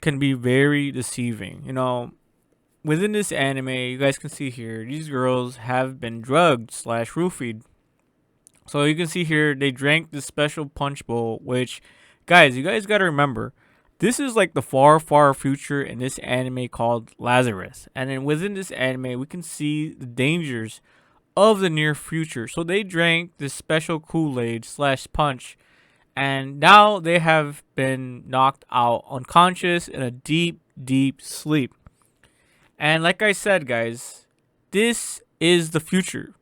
can be very deceiving. Within this anime, you guys can see here, these girls have been drugged slash roofied. So you can see here, they drank this special punch bowl, which, guys, you guys gotta remember, this is like the far, far future in this anime called Lazarus. And then within this anime, we can see the dangers of the near future. So they drank this special Kool-Aid slash punch, and now they have been knocked out unconscious in a deep, deep sleep. And like I said, guys, this is the future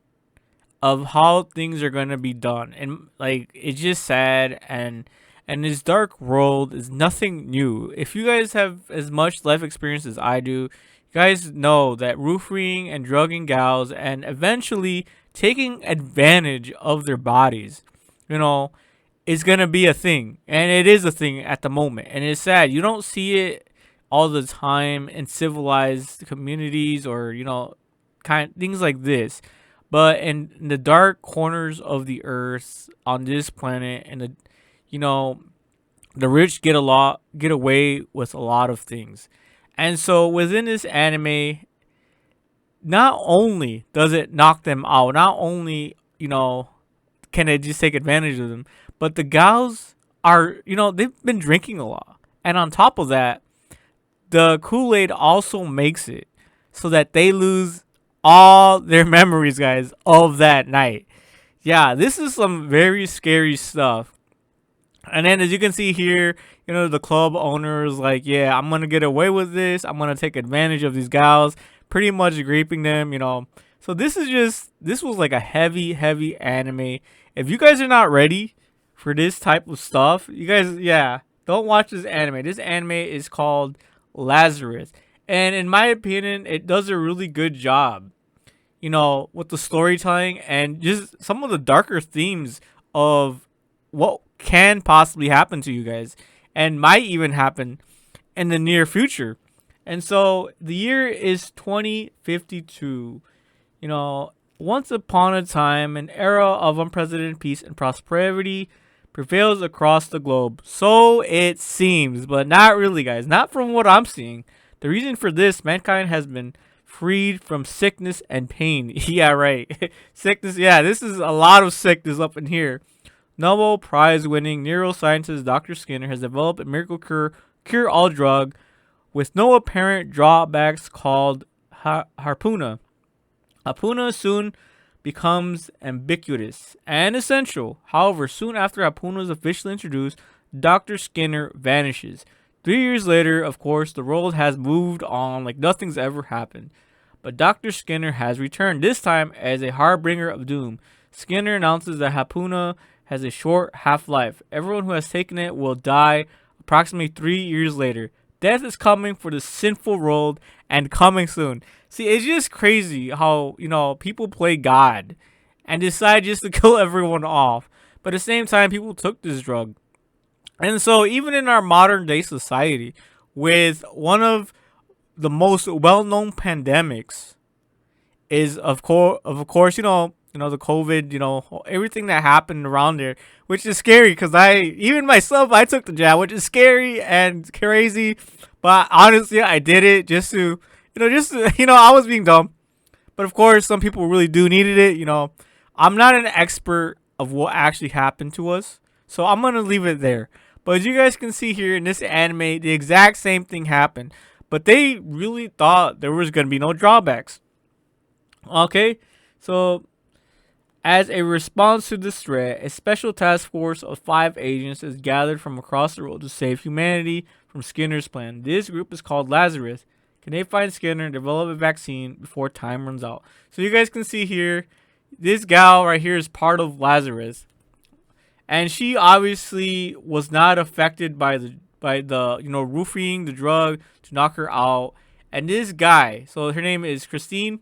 of how things are gonna be done, and like it's just sad, and this dark world is nothing new. If you guys have as much life experience as I do, you guys know that roofing and drugging gals and eventually taking advantage of their bodies, you know, is gonna be a thing, and it is a thing at the moment, and it's sad you don't see it all the time in civilized communities or kind things like this. But in the dark corners of the earth on this planet, and you know, the rich get away with a lot of things. And so within this anime, not only does it knock them out, not only can it just take advantage of them, but the gals are they've been drinking a lot, and on top of that, the Kool-Aid also makes it so that they lose all their memories, guys, of that night. Yeah, this is some very scary stuff. And then, as you can see here, the club owner is like, yeah, I'm going to get away with this. I'm going to take advantage of these gals, pretty much raping them. So this was like a heavy, heavy anime. If you guys are not ready for this type of stuff, you guys, yeah, don't watch this anime. This anime is called Lazarus. And in my opinion, it does a really good job, with the storytelling and just some of the darker themes of what can possibly happen to you guys and might even happen in the near future. And so the year is 2052. Once upon a time, an era of unprecedented peace and prosperity prevails across the globe. So it seems, but not really, guys. Not from what I'm seeing. The reason for this, mankind has been freed from sickness and pain. Yeah, right. Sickness. Yeah, this is a lot of sickness up in here. Nobel Prize winning neuroscientist Dr. Skinner has developed a miracle cure all drug with no apparent drawbacks called Harpuna. Harpuna soon becomes ubiquitous and essential. However, soon after Harpuna is officially introduced, Dr. Skinner vanishes. 3 years later, of course, the world has moved on like nothing's ever happened. But Dr. Skinner has returned, this time as a harbinger of doom. Skinner announces that Harpuna has a short half-life. Everyone who has taken it will die approximately 3 years later. Death is coming for the sinful world and coming soon. See, it's just crazy how, people play God and decide just to kill everyone off. But at the same time, people took this drug. And so even in our modern day society, with one of the most well-known pandemics is of course, the COVID, everything that happened around there, which is scary because even myself, I took the jab, which is scary and crazy. But honestly, I did it just to, I was being dumb. But of course, some people really do needed it. I'm not an expert of what actually happened to us, so I'm going to leave it there. But as you guys can see here in this anime, the exact same thing happened. But they really thought there was going to be no drawbacks. Okay, so as a response to this threat, a special task force of 5 agents is gathered from across the world to save humanity from Skinner's plan. This group is called Lazarus. Can they find Skinner and develop a vaccine before time runs out? So you guys can see here, this gal right here is part of Lazarus. And she obviously was not affected by the roofing the drug to knock her out. And this guy, so her name is Christine,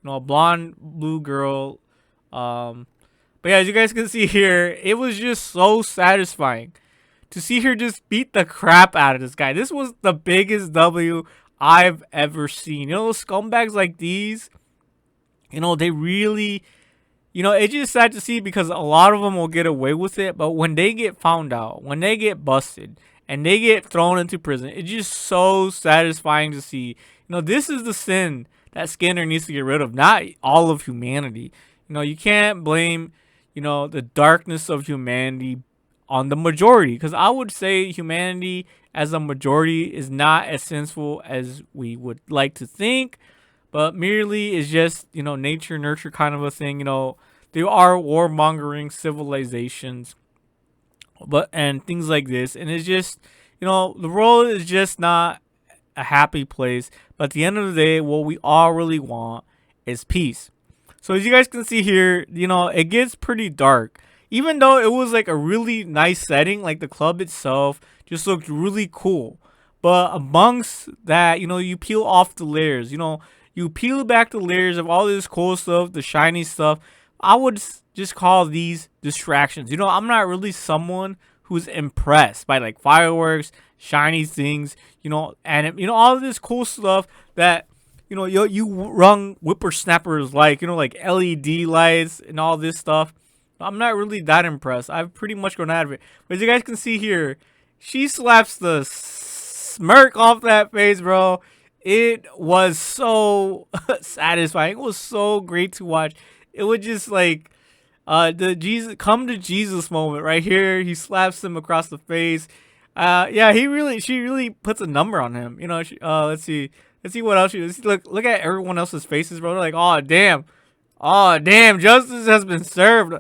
a blonde blue girl. But yeah, as you guys can see here, it was just so satisfying to see her just beat the crap out of this guy. This was the biggest W I've ever seen. Scumbags like these, they really, it's just sad to see because a lot of them will get away with it. But when they get found out, when they get busted, and they get thrown into prison. It's just so satisfying to see. This is the sin that Skinner needs to get rid of, not all of humanity. You can't blame, the darkness of humanity on the majority, because I would say humanity as a majority is not as sinful as we would like to think, but merely is just, nature nurture kind of a thing. There are warmongering civilizations, but and things like this, and it's just, the world is just not a happy place. But at the end of the day, what we all really want is peace. So as you guys can see here, it gets pretty dark. Even though it was like a really nice setting, like the club itself just looked really cool. But amongst that, you peel off the layers. You peel back the layers of all this cool stuff, the shiny stuff. I would just call these distractions. I'm not really someone who's impressed by like fireworks, shiny things, and all of this cool stuff that you young whippersnappers like LED lights and all this stuff. I'm not really that impressed. I've pretty much grown out of it. But as you guys can see here, she slaps the smirk off that face, bro. It was so satisfying. It was so great to watch. It was just like the Jesus come to Jesus moment right here. He slaps him across the face. Yeah, she really puts a number on him. Let's see what else she does. Look at everyone else's faces, bro. They're like, oh damn, justice has been served.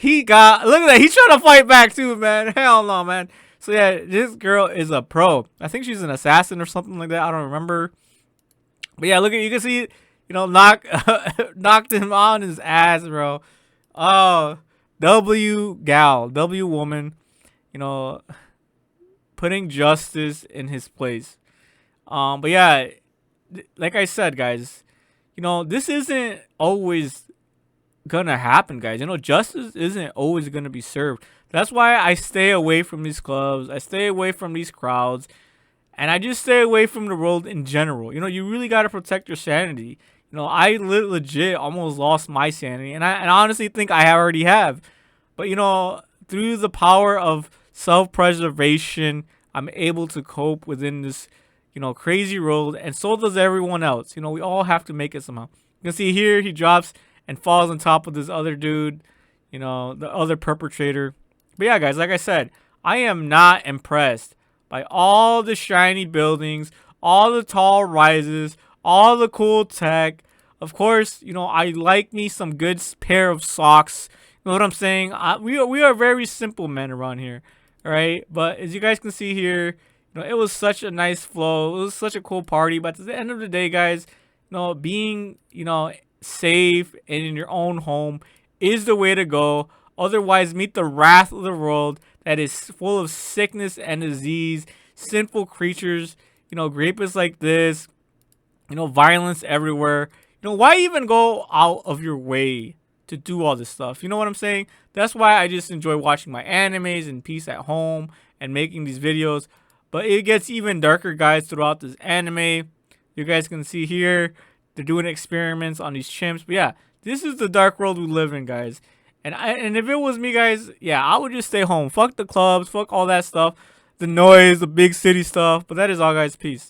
Look at that. He's trying to fight back too, man. Hell no, man. So yeah, this girl is a pro. I think she's an assassin or something like that. I don't remember. But yeah, you can see, knocked him on his ass, bro. Oh, W woman, putting justice in his place. But yeah, like I said, guys, this isn't always gonna happen, guys. Justice isn't always gonna be served. That's why I stay away from these clubs. I stay away from these crowds, and I just stay away from the world in general. You really gotta protect your sanity. I legit almost lost my sanity, and I honestly think I already have. But through the power of self-preservation, I'm able to cope within this, crazy world, and so does everyone else. We all have to make it somehow. You can see here he drops and falls on top of this other dude, the other perpetrator. But yeah, guys, like I said, I am not impressed by all the shiny buildings, all the tall rises, all the cool tech. Of course, I like me some good pair of socks. You know what I'm saying? We are very simple men around here, all right? But as you guys can see here, it was such a nice flow. It was such a cool party. But at the end of the day, guys, being, safe and in your own home is the way to go. Otherwise, meet the wrath of the world that is full of sickness and disease, sinful creatures, rapists like this, violence everywhere. Why even go out of your way to do all this stuff? You know what I'm saying? That's why I just enjoy watching my animes in peace at home and making these videos. But it gets even darker, guys, throughout this anime. You guys can see here, they're doing experiments on these chimps. But yeah, this is the dark world we live in, guys. And if it was me, guys, yeah, I would just stay home. Fuck the clubs, fuck all that stuff, the noise, the big city stuff. But that is all, guys. Peace.